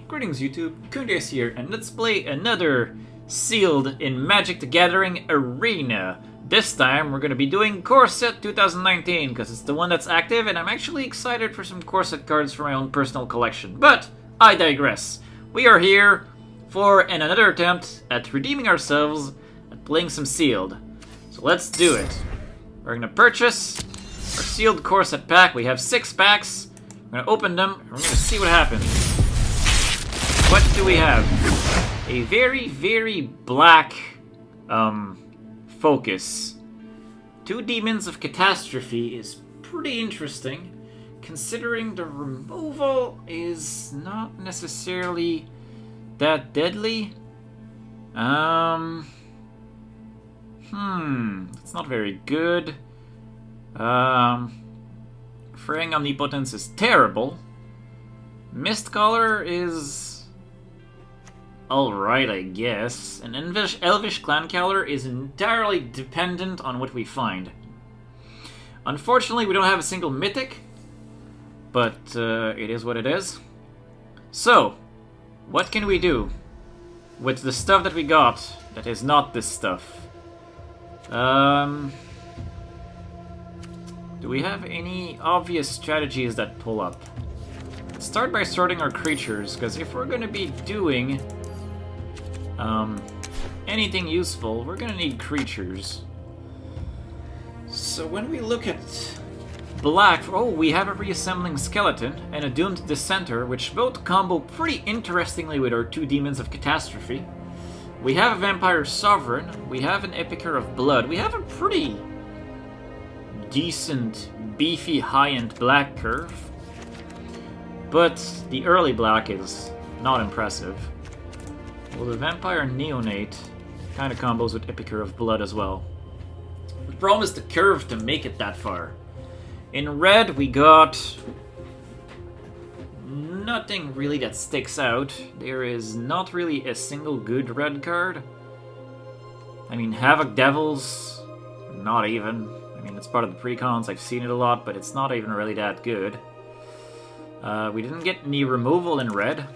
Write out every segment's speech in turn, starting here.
Greetings YouTube, Khundes here, and let's play another Sealed in Magic the Gathering Arena. This time we're going to be doing Core Set 2019, because it's the one that's active, and I'm actually excited for some Core Set cards for my own personal collection. But, I digress. We are here for another attempt at redeeming ourselves, at playing some Sealed. So let's do it. We're going to purchase our Sealed Core Set pack. We have 6 packs. We're going to open them, and we're going to see what happens. What do we have? A very, very black focus. 2 Demons of Catastrophe is pretty interesting, considering the removal is not necessarily that deadly. It's not very good. Fraying Omnipotence is terrible. Mistcaller is alright, I guess. An Elvish Clan Caller is entirely dependent on what we find. Unfortunately, we don't have a single Mythic, but it is what it is. So, what can we do with the stuff that we got that is not this stuff? Do we have any obvious strategies that pull up? Let's start by sorting our creatures, because if we're going to be doing anything useful, we're going to need creatures. So when we look at black, we have a Reassembling Skeleton and a Doomed Dissenter, which both combo pretty interestingly with our 2 Demons of Catastrophe. We have a Vampire Sovereign, we have an Epicure of Blood, we have a pretty decent, beefy, high-end black curve. But the early black is not impressive. Well, the Vampire Neonate kind of combos with Epicure of Blood as well. The problem is the curve to make it that far. In red, we got nothing really that sticks out. There is not really a single good red card. I mean, Havoc Devils, not even. I mean, it's part of the precons, I've seen it a lot, but it's not even really that good. We didn't get any removal in red.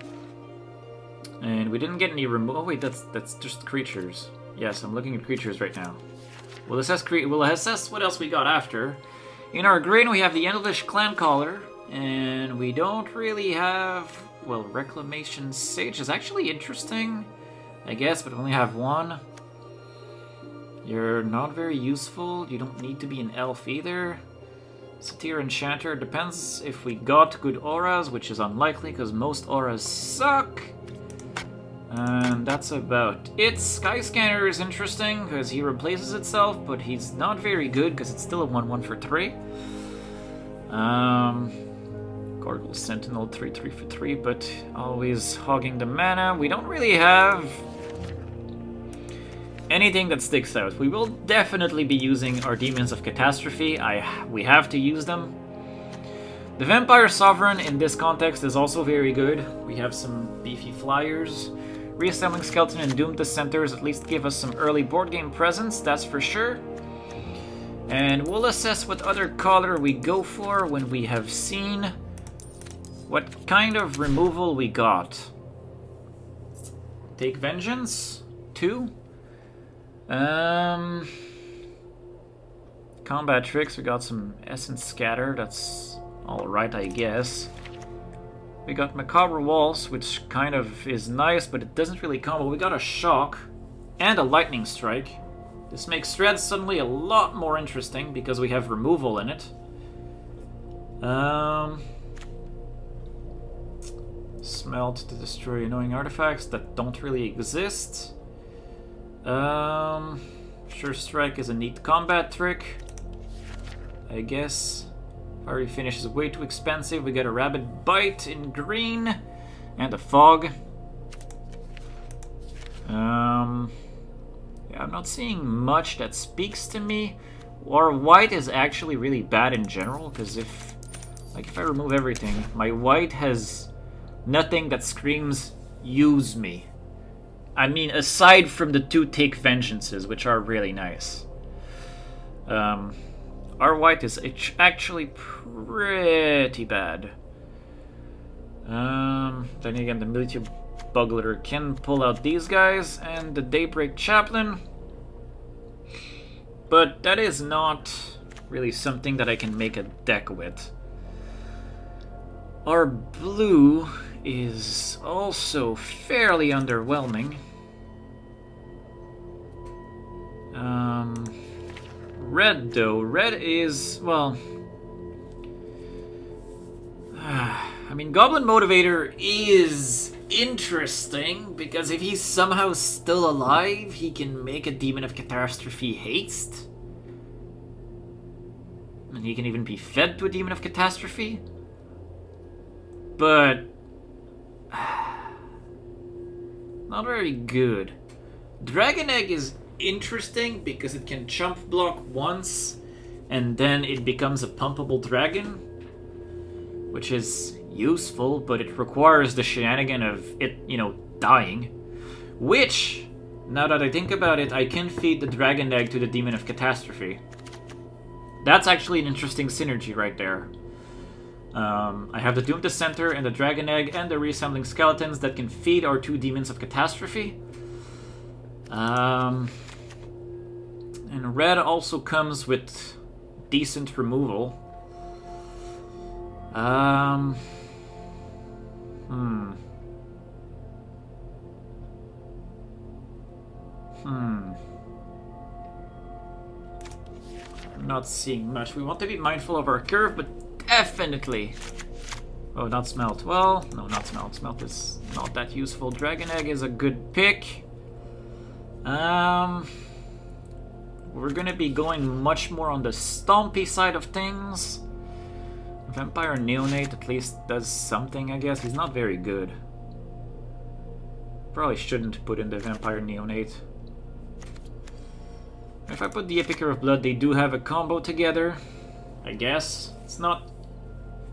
And we didn't get any removal. Oh wait, that's just creatures. Yes, I'm looking at creatures right now. We'll assess what else we got after. In our green, we have the Elvish Clan Caller, and we don't really have... Well, Reclamation Sage is actually interesting, I guess, but we only have 1. You're not very useful. You don't need to be an elf either. Satyr Enchanter, depends if we got good auras, which is unlikely because most auras suck. And that's about it. Sky Scanner is interesting because he replaces itself, but he's not very good because it's still a 1/1 for 3. Gargoyle Sentinel 3/3 for 3, but always hogging the mana. We don't really have anything that sticks out. We will definitely be using our Demons of Catastrophe. We have to use them. The Vampire Sovereign in this context is also very good. We have some beefy flyers. Reassembling Skeleton and Doomed Dissenters at least give us some early board game presence, that's for sure. And we'll assess what other color we go for when we have seen what kind of removal we got. Take Vengeance, 2. Combat Tricks, we got some Essence Scatter, that's alright I guess. We got Macabre Waltz, which kind of is nice, but it doesn't really combo. We got a Shock and a Lightning Strike. This makes Dread suddenly a lot more interesting because we have removal in it. Smelt to destroy annoying artifacts that don't really exist. Sure Strike is a neat combat trick, I guess. Fiery Finish is way too expensive. We got a Rabid Bite in green and a Fog. Yeah, I'm not seeing much that speaks to me. Or white is actually really bad in general, because if I remove everything, my white has nothing that screams use me. I mean, aside from the 2 Take Vengeances, which are really nice. Our white is actually pretty bad. Then again, the Militia Bugler can pull out these guys and the Daybreak Chaplain. But that is not really something that I can make a deck with. Our blue is also fairly underwhelming. Red though, red is, well... I mean, Goblin Motivator is interesting, because if he's somehow still alive, he can make a Demon of Catastrophe haste. And he can even be fed to a Demon of Catastrophe. But... not very good. Dragon Egg is interesting because it can chump block once, and then it becomes a pumpable dragon, which is useful, but it requires the shenanigan of it, you know, dying. Which, now that I think about it, I can feed the Dragon Egg to the Demon of Catastrophe. That's actually an interesting synergy right there. I have the Doom at the center and the Dragon Egg and the Reassembling Skeletons that can feed our 2 Demons of Catastrophe. And red also comes with decent removal. I'm not seeing much. We want to be mindful of our curve, but definitely... Oh, not Smelt. Well, no, not Smelt. Smelt is not that useful. Dragon Egg is a good pick. We're gonna be going much more on the stompy side of things. Vampire Neonate at least does something, I guess. He's not very good. Probably shouldn't put in the Vampire Neonate. If I put the Epicer of Blood, they do have a combo together, I guess. It's not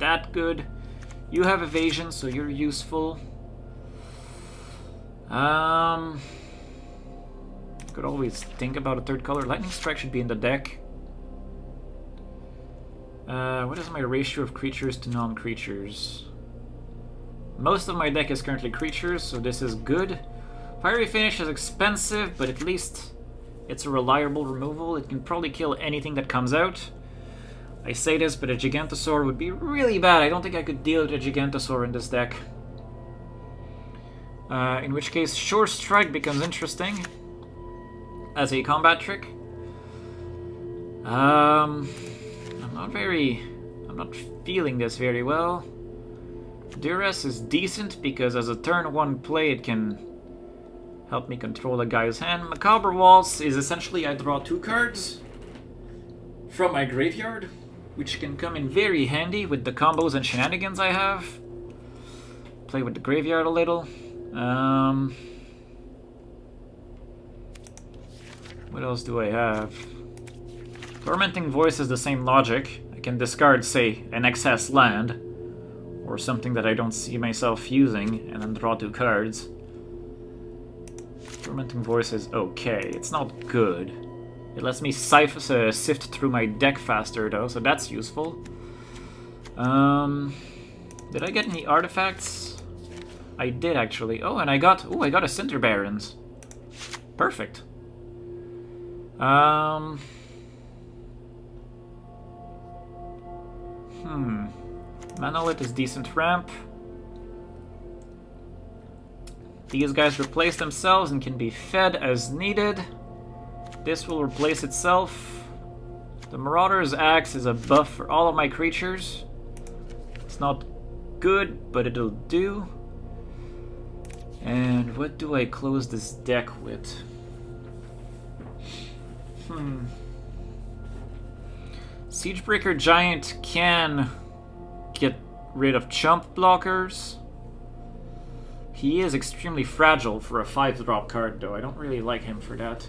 that good. You have evasion, so you're useful. Could always think about a third color. Lightning Strike should be in the deck. What is my ratio of creatures to non-creatures? Most of my deck is currently creatures, so this is good. Fiery Finish is expensive, but at least it's a reliable removal. It can probably kill anything that comes out. I say this, but a Gigantosaur would be really bad. I don't think I could deal with a Gigantosaur in this deck. In which case, Sure Strike becomes interesting as a combat trick. I'm not feeling this very well. Duress is decent because as a turn 1 play it can help me control a guy's hand. Macabre Waltz is essentially I draw 2 cards from my graveyard, which can come in very handy with the combos and shenanigans I have. Play with the graveyard a little. What else do I have? Tormenting Voice is the same logic. I can discard, say, an excess land, or something that I don't see myself using, and then draw 2 cards. Tormenting Voice is okay. It's not good. It lets me sift through my deck faster, though, so that's useful. Did I get any artifacts? I did, actually. Oh, and I got a Cinder Barons. Perfect. Manolith is decent ramp. These guys replace themselves and can be fed as needed. This will replace itself. The Marauder's Axe is a buff for all of my creatures. It's not good, but it'll do. And what do I close this deck with? Siegebreaker Giant can get rid of chump blockers. He is extremely fragile for a 5-drop card, though. I don't really like him for that.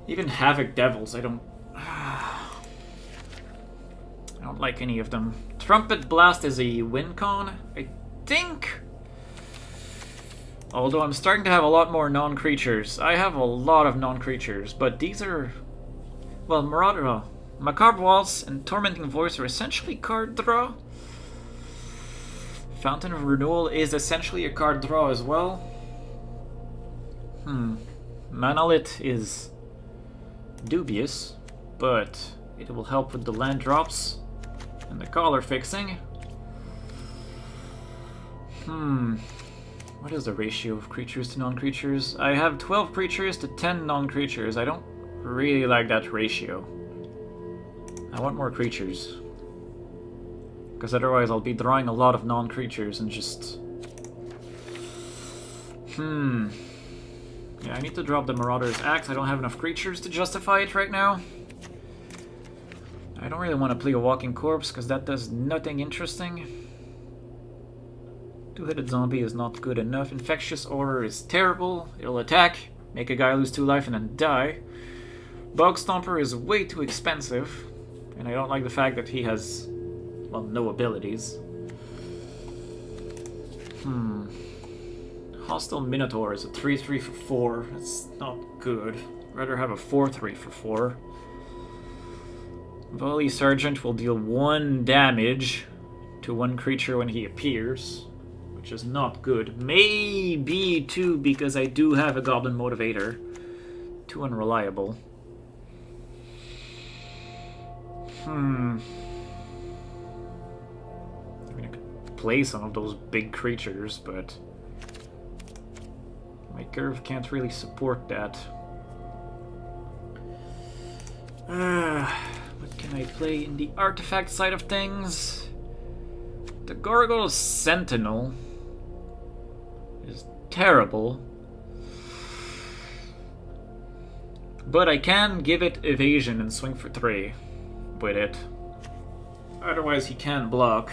Even Havoc Devils, I don't like any of them. Trumpet Blast is a win con, I think. Although I'm starting to have a lot more non-creatures. I have a lot of non-creatures, but these are... Well, Marauder... Macabre Waltz and Tormenting Voice are essentially card draw. Fountain of Renewal is essentially a card draw as well. Monolith is dubious, but it will help with the land drops and the color fixing. What is the ratio of creatures to non-creatures? I have 12 creatures to 10 non-creatures. I don't really like that ratio. I want more creatures. Because otherwise I'll be drawing a lot of non-creatures and just... Yeah, I need to drop the Marauder's Axe. I don't have enough creatures to justify it right now. I don't really want to play a Walking Corpse because that does nothing interesting. Two-headed zombie is not good enough. Infectious Aura is terrible. It'll attack, make a guy lose 2 life and then die. Bog Stomper is way too expensive. And I don't like the fact that he has, well, no abilities. Hostile Minotaur is a 3/3 for 4. That's not good. I'd rather have a 4/3 for 4. Volley Sergeant will deal 1 damage to 1 creature when he appears, which is not good. Maybe 2 because I do have a Goblin Motivator. Too unreliable. I mean, I could play some of those big creatures, but my curve can't really support that. What can I play in the artifact side of things? The Gargoyle Sentinel is terrible, but I can give it evasion and swing for 3 with it. Otherwise he can't block.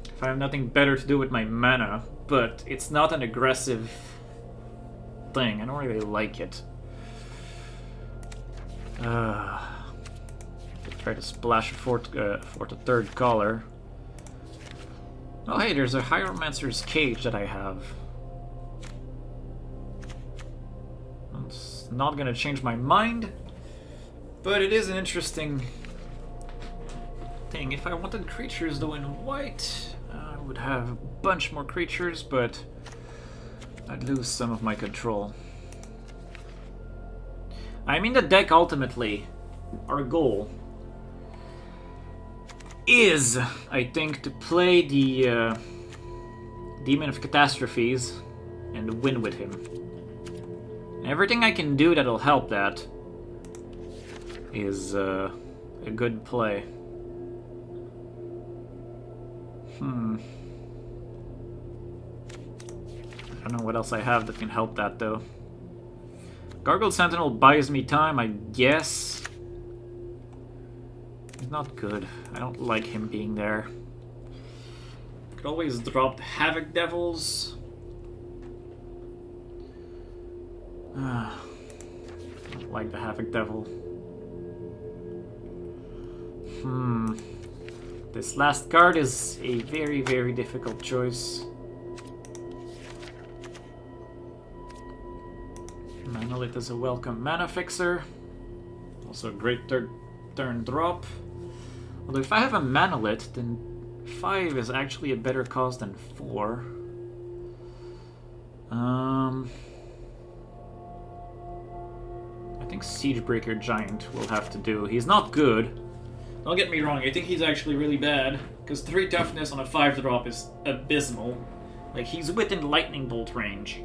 If I have nothing better to do with my mana, but it's not an aggressive thing. I don't really like it. Try to splash for the 3rd color. Oh hey, there's a Hieromancer's Cage that I have. It's not gonna change my mind, but it is an interesting thing. If I wanted creatures though in white, I would have a bunch more creatures, but I'd lose some of my control. I mean, the deck ultimately, our goal is, I think, to play the Demon of Catastrophes and win with him. Everything I can do that'll help that is a good play. I don't know what else I have that can help that, though. Gargoyle Sentinel buys me time, I guess. He's not good. I don't like him being there. Could always drop the Havoc Devils. I don't like the Havoc Devil. This last card is a very, very difficult choice. Monolith is a welcome mana fixer. Also a great turn drop. Although if I have a Monolith, then 5 is actually a better cost than 4. I think Siegebreaker Giant will have to do. He's not good. Don't get me wrong, I think he's actually really bad, because 3 toughness on a 5 drop is abysmal. Like, he's within lightning bolt range.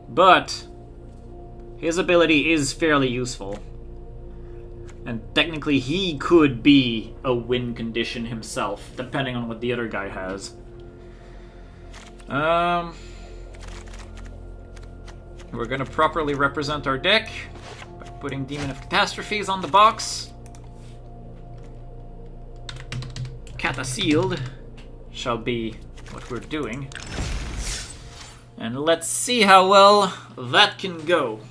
But his ability is fairly useful. And technically he could be a win condition himself, depending on what the other guy has. We're gonna properly represent our deck by putting Demon of Catastrophes on the box. Kata Sealed shall be what we're doing. And let's see how well that can go.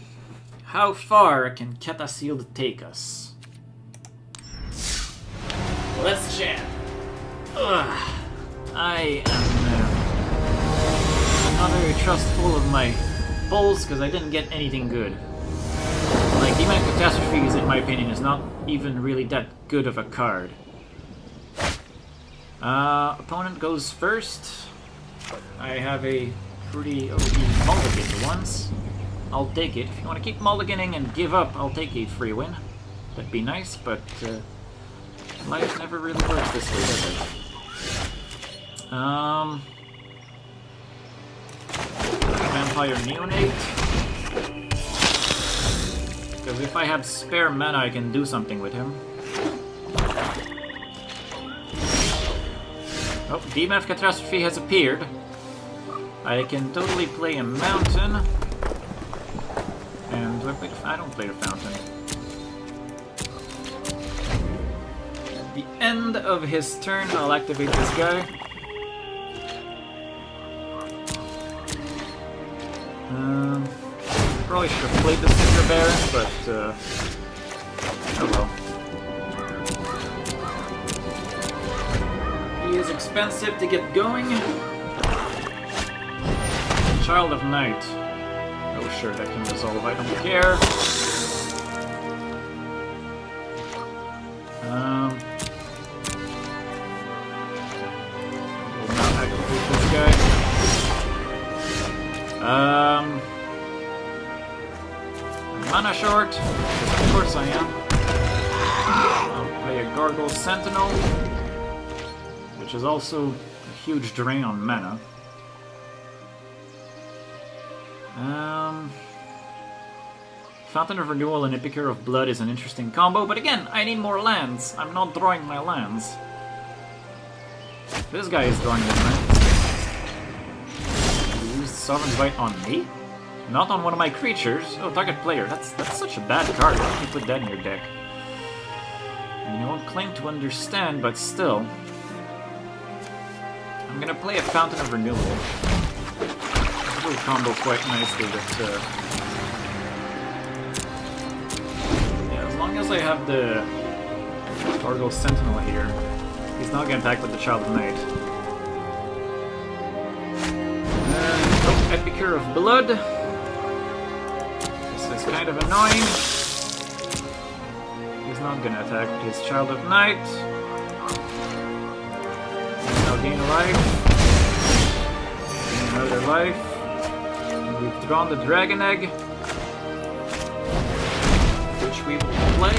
How far can Kata Sealed take us? Let's jam. I am not very trustful of my polls because I didn't get anything good. Like Demon Catastrophes, in my opinion, is not even really that good of a card. Opponent goes first. I have a pretty OP mulligan for once. I'll take it. If you want to keep mulliganing and give up, I'll take a free win. That'd be nice, but life never really works this way, does it? Vampire Neonate. Because if I have spare mana, I can do something with him. Oh, DMF Catastrophe has appeared. I can totally play a mountain. And do I play I don't play the fountain. At the end of his turn, I'll activate this guy. Probably should have played the Cinder Baron, but oh well. He is expensive to get going. Child of Night. Oh sure, that can resolve, I don't care. Will not activate this guy. Mana short, because of course I am. I'll play a Gargoyle Sentinel, which is also a huge drain on mana. Fountain of Renewal and Epicure of Blood is an interesting combo, but again, I need more lands. I'm not drawing my lands. This guy is drawing his lands. You used Sovereign's Bite on me? Not on one of my creatures. Oh, target player. That's such a bad card. Why don't you put that in your deck? I mean, you won't claim to understand, but still. I'm gonna play a Fountain of Renewal. It will combo quite nicely with yeah, as long as I have the Gargoyle Sentinel here, he's not gonna attack with the Child of Night. Oh, Epicure of Blood. This is kind of annoying. He's not gonna attack with his Child of Night. I'll gain a life. Gain another life. We've drawn the Dragon Egg, which we will play.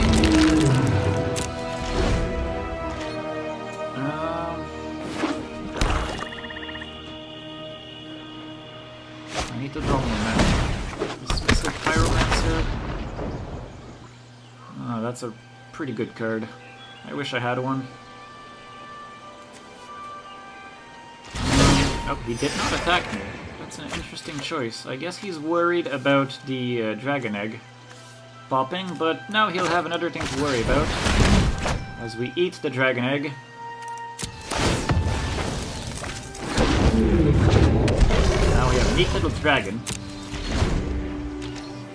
I need to draw more mana. Dismissive Pyromancer. Oh, that's a pretty good card. I wish I had one. Oh, he did not attack me. That's an interesting choice. I guess he's worried about the Dragon Egg popping, but now he'll have another thing to worry about. As we eat the Dragon Egg. Now we have a neat little dragon.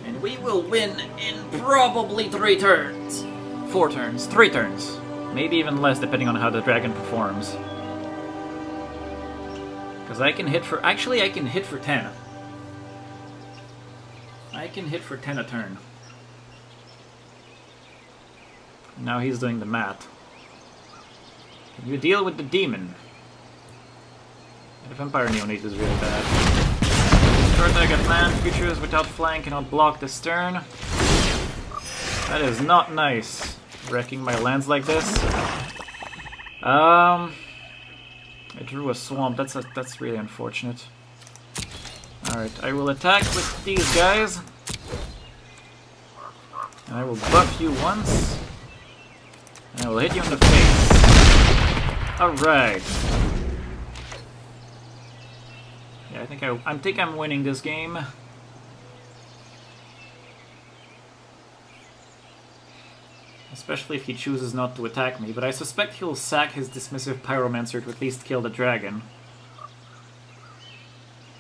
And we will win in probably 3 turns. 4 turns. 3 turns. Maybe even less depending on how the dragon performs. Because I can hit for... Actually, I can hit for 10. I can hit for 10 a turn. Now he's doing the math. Can you deal with the demon? The Vampire Neonate is really bad. Short target land, creatures without flying cannot block this turn. That is not nice. Wrecking my lands like this. I drew a swamp. That's really unfortunate. Alright, I will attack with these guys. And I will buff you once. And I will hit you in the face. Alright. Yeah, I think I'm winning this game. Especially if he chooses not to attack me, but I suspect he'll sack his Dismissive Pyromancer to at least kill the dragon.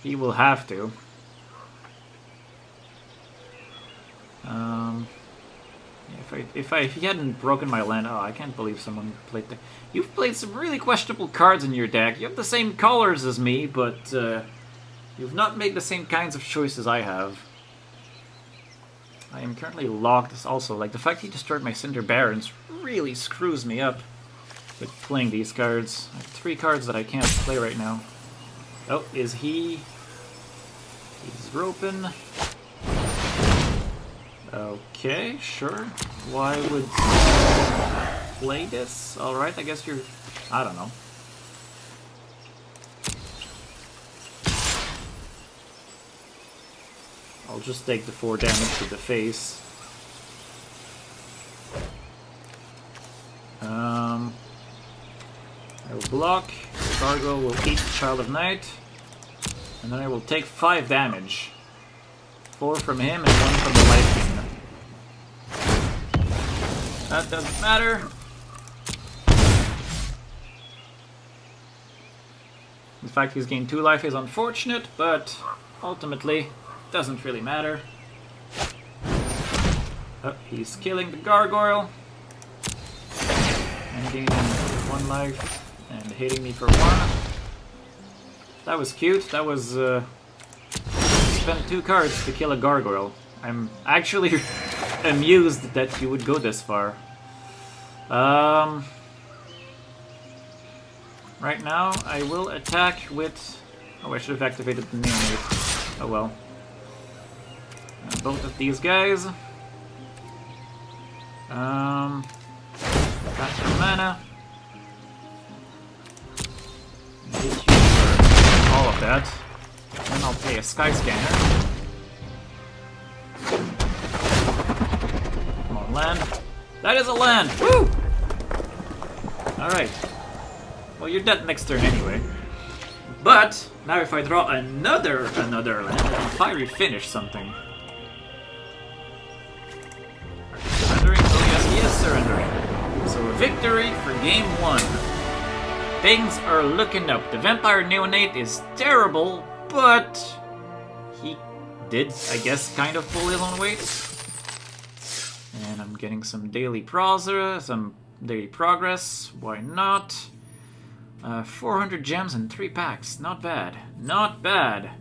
He will have to. If he hadn't broken my land... Oh, I can't believe someone played that. You've played some really questionable cards in your deck. You have the same colors as me, but you've not made the same kinds of choices I have. I am currently locked also. Like, the fact he destroyed my Cinder Barons really screws me up with playing these cards. I have 3 cards that I can't play right now. Oh, is he... He's roping. Okay, sure. Why would you play this? Alright, I guess you're... I don't know. I'll just take the 4 damage to the face. I will block. Gargoyle will eat the Child of Night. And then I will take 5 damage. 4 from him and 1 from the Life Gain. That doesn't matter. The fact he's gained 2 life is unfortunate, but ultimately doesn't really matter. Oh, he's killing the Gargoyle. And gaining 1 life. And hitting me for 1. That was cute. That was, spent 2 cards to kill a Gargoyle. I'm actually amused that you would go this far. Right now, I will attack with... Oh, I should have activated the Neonate. Oh well. Both of these guys. That's for mana. Hit you for all of that. Then I'll pay a Sky Scanner. Come on, land. That is a land! Woo! Alright. Well, you're dead next turn anyway. But, now if I draw another land, I can Fiery Finish something. Are you surrendering? Oh yes, he is surrendering. So a victory for game 1. Things are looking up. The Vampire Neonate is terrible, but he did, I guess, kind of pull his own weight. And I'm getting some daily progress. Why not? 400 gems and 3 packs. Not bad. Not bad.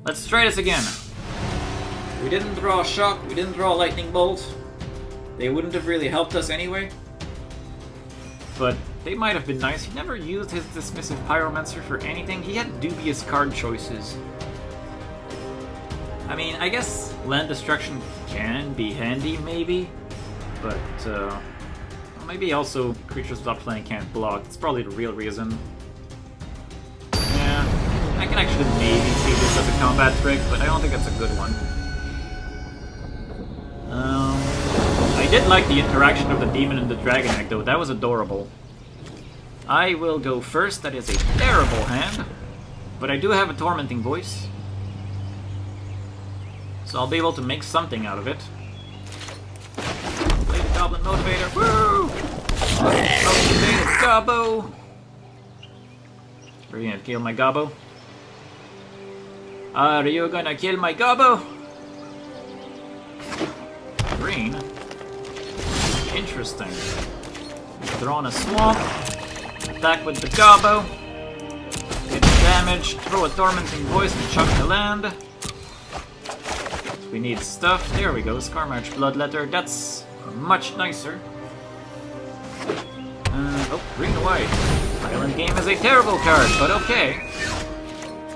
Let's try this again. We didn't draw a Shock. We didn't draw a Lightning Bolt. They wouldn't have really helped us anyway. But they might have been nice. He never used his Dismissive Pyromancer for anything. He had dubious card choices. I mean, I guess Land Destruction can be handy, maybe. But, maybe also creatures without playing can't block. That's probably the real reason. Yeah, I can actually maybe see this as a combat trick, but I don't think that's a good one. I did like the interaction of the Demon and the Dragon Egg, though. That was adorable. I will go first. That is a terrible hand. But I do have a Tormenting Voice. So I'll be able to make something out of it. Play the Goblin Motivator. Woo! Motivated Gobbo! Are you gonna kill my Gobbo? Are you gonna kill my Gobbo? Green? Interesting. Drawn a Swamp. Attack with the Gobbo. Get damage. Throw a Tormenting Voice and chuck the land. We need stuff. There we go. Scarmarch Bloodletter. That's much nicer. Oh, green and white. Island Game is a terrible card, but okay.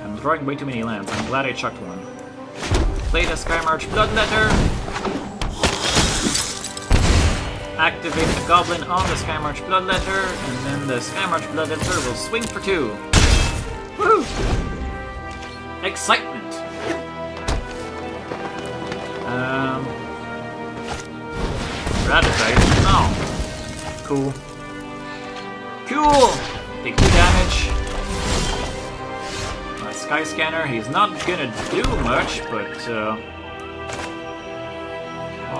I'm drawing way too many lands. I'm glad I chucked one. Play the Skymarch Bloodletter. Activate the Goblin on the Skymarch Bloodletter, and then the Skymarch Bloodletter will swing for 2. Woo! Excitement! Rabbitite. Oh. Cool. Cool! Take 2 damage. Sky Scanner, he's not gonna do much, but, well,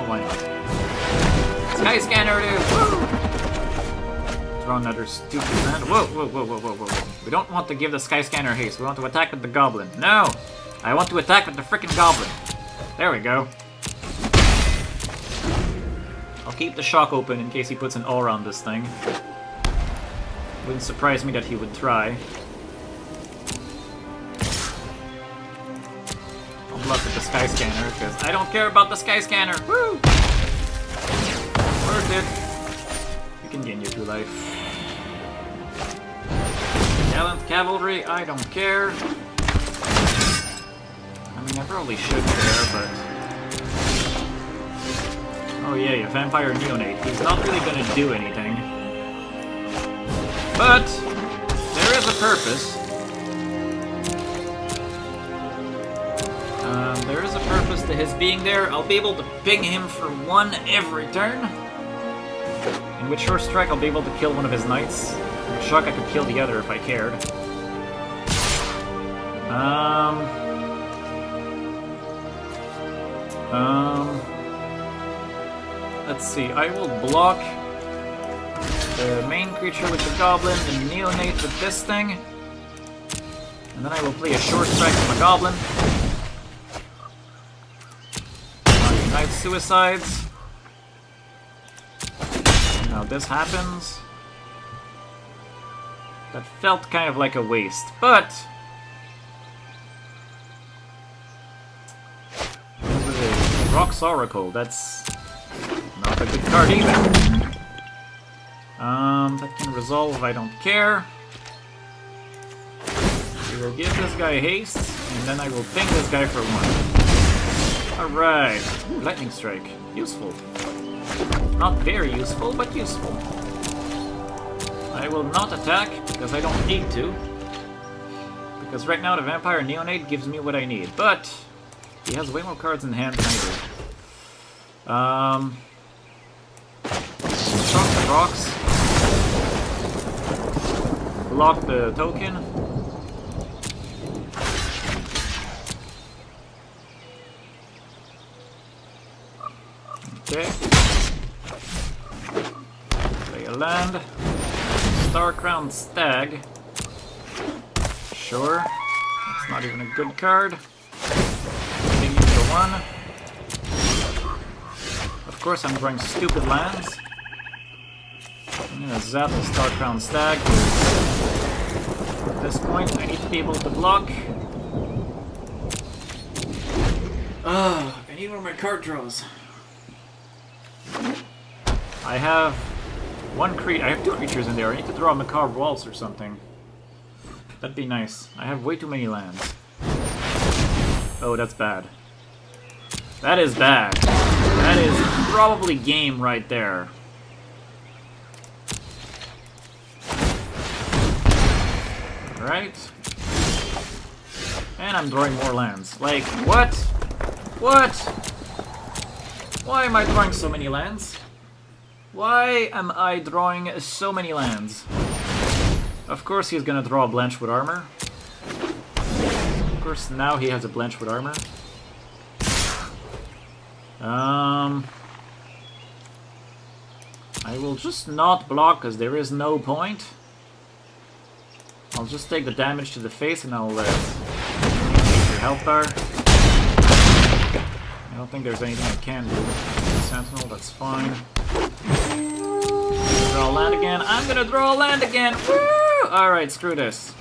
why not? Sky Scanner, dude! Woo! Throw another stupid land. Whoa, whoa, whoa, whoa, whoa, whoa. We don't want to give the Sky Scanner haste. We want to attack with the Goblin. No! I want to attack with the frickin' Goblin. There we go. I'll keep the Shock open in case he puts an aura on this thing. Wouldn't surprise me that he would try. I'll block with the Sky Scanner, because I don't care about the Sky Scanner. Woo! Worth it. You can gain your 2 life. Gallant Cavalry, I don't care. I mean, I probably should care, but... Oh yeah, a Vampire Neonate. He's not really gonna do anything. But, there is a purpose. There is a purpose to his being there. I'll be able to ping him for 1 every turn. In which Short Strike, I'll be able to kill one of his knights. In Shock, I could kill the other if I cared. Let's see. I will block the main creature with the Goblin, the Neonate with this thing. And then I will play a Short Strike with my Goblin. Knight Suicides. Now this happens. That felt kind of like a waste, but... This was a Rock's Oracle, that's not a good card either. That can resolve, I don't care. We will give this guy haste, and then I will ping this guy for 1. Alright. Ooh, Lightning Strike. Useful. Not very useful, but useful. I will not attack, because I don't need to. Because right now the Vampire Neonate gives me what I need, but he has way more cards in hand than I do. Shock the rocks. Block the token. Okay. Play a land. Star-Crowned Stag. Sure. That's not even a good card. Ping you for 1. Of course I'm drawing stupid lands. I'm gonna zap the Star-Crowned Stag. At this point I need to be able to block. I need one of my card draws. I have I have 2 creatures in there. I need to draw a Macabre Waltz or something. That'd be nice. I have way too many lands. Oh, that's bad. That is bad. That is probably game right there. Alright. And I'm drawing more lands. Like, what? What? Why am I drawing so many lands? Why am I drawing so many lands? Of course he's gonna draw a Blanchwood Armor. Of course now he has a Blanchwood Armor. I will just not block because there is no point. I'll just take the damage to the face and I'll your health bar. I don't think there's anything I can do. Sentinel, that's fine. Draw a land again. I'm gonna draw a land again! Woo! Alright, screw this.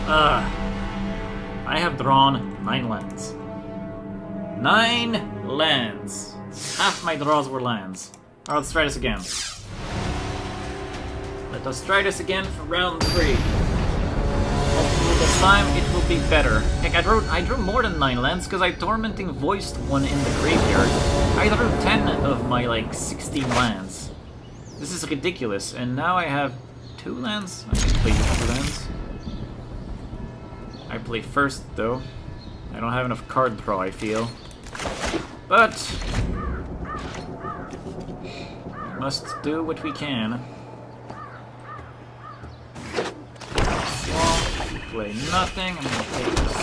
I have drawn 9 lands. 9 lands! Half my draws were lands. Alright, let's try this again. Let us try this again for round 3. Hopefully this time it will be better. Heck, I drew more than 9 lands because I Tormenting Voiced one in the graveyard. I drew 10 of my, like, 16 lands. This is ridiculous, and now I have 2 lands? I can play 2 lands. I play first, though. I don't have enough card draw, I feel. But... must do what we can. Play nothing. I'm gonna take this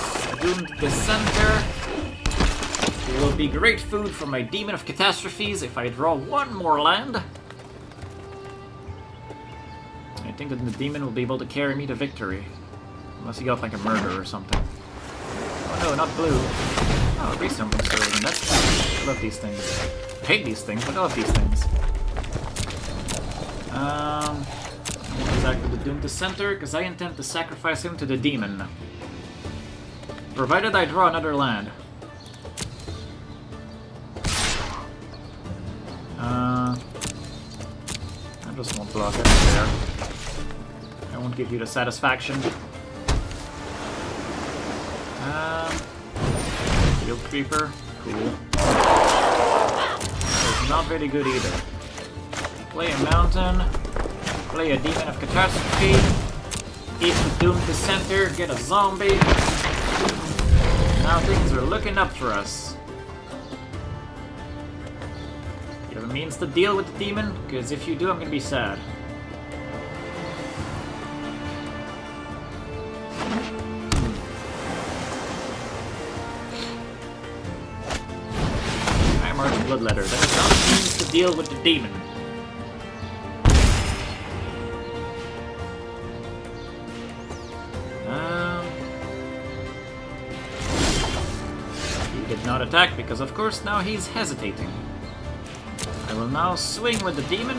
Doomed Dissenter. It will be great food for my Demon of Catastrophes if I draw 1 more land. I think that the demon will be able to carry me to victory. Unless he got like a murder or something. Oh no, not blue. Oh, a Resumping Sterling. That's fun. I love these things. I hate these things, but I love these things. Exactly the Doomed Dissenter, because I intend to sacrifice him to the demon. Provided I draw another land. I just won't block it there. I won't give you the satisfaction. Field Creeper. Cool. That's not very good either. Play a Mountain. Play a Demon of Catastrophe. Eat the Doom Dissenter. Get a Zombie. Now things are looking up for us. You have a means to deal with the demon? Because if you do, I'm gonna be sad. I march Bloodletter. That is not a means to deal with the demon. He did not attack because, of course, now he's hesitating. I will now swing with the demon.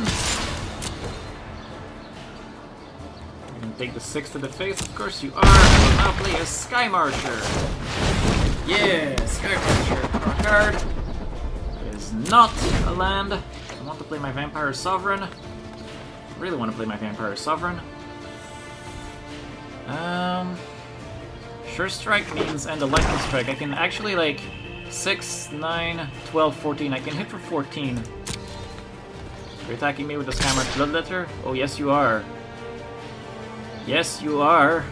You can take the 6 to the face, of course you are. I will now play a Sky Marcher. Yeah, Sky Marcher. Draw a card. It is not a land. I want to play my Vampire Sovereign. I really want to play my Vampire Sovereign. Sure Strike means and a Lightning Strike. I can actually, like, 6, 9, 12, 14. I can hit for 14. Are you attacking me with the Scammer's Bloodletter? Oh, yes you are. Yes, you are.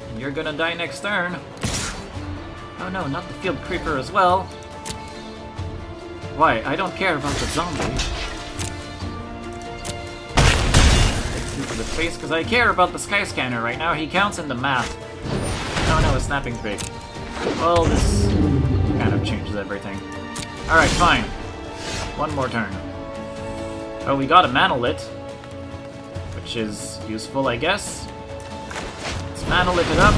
And you're gonna die next turn. Oh no, not the Field Creeper as well. Why? I don't care about the zombie. To the face, because I care about the Sky Scanner right now. He counts in the math. Oh no, a Snapping Twig. Well, this kind of changes everything. Alright, fine. One more turn. Oh, we got a Manolith, which is useful, I guess. Let's Manolith it up.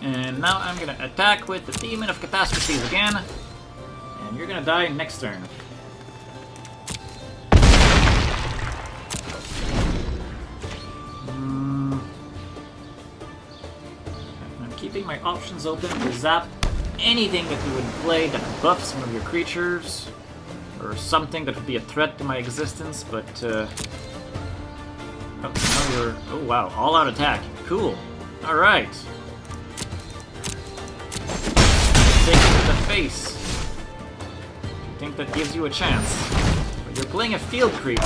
And now I'm gonna attack with the Demon of Catastrophes again. And you're gonna die next turn. I'm keeping my options open to zap anything that you would play that buffs one of your creatures, or something that would be a threat to my existence, but, oh, now you're... Oh, wow, all-out attack. Cool. Alright. Take it to the face. You think that gives you a chance. But you're playing a Field Creeper.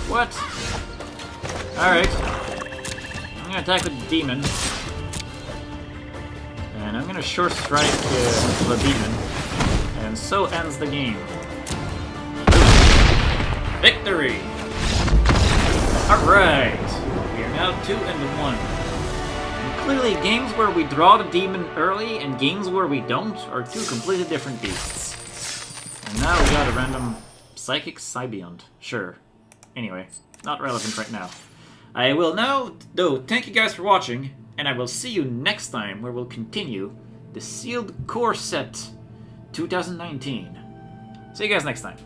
What? Alright. I'm gonna attack with the Demon. And I'm gonna Short Strike the Demon. And so ends the game. Victory! Alright! We are now 2-1. And clearly, games where we draw the demon early and games where we don't are two completely different beasts. And now we got a random Psychic Sybionte. Sure. Anyway, not relevant right now. I will now, though, thank you guys for watching, and I will see you next time where we'll continue the Sealed Core Set 2019. See you guys next time.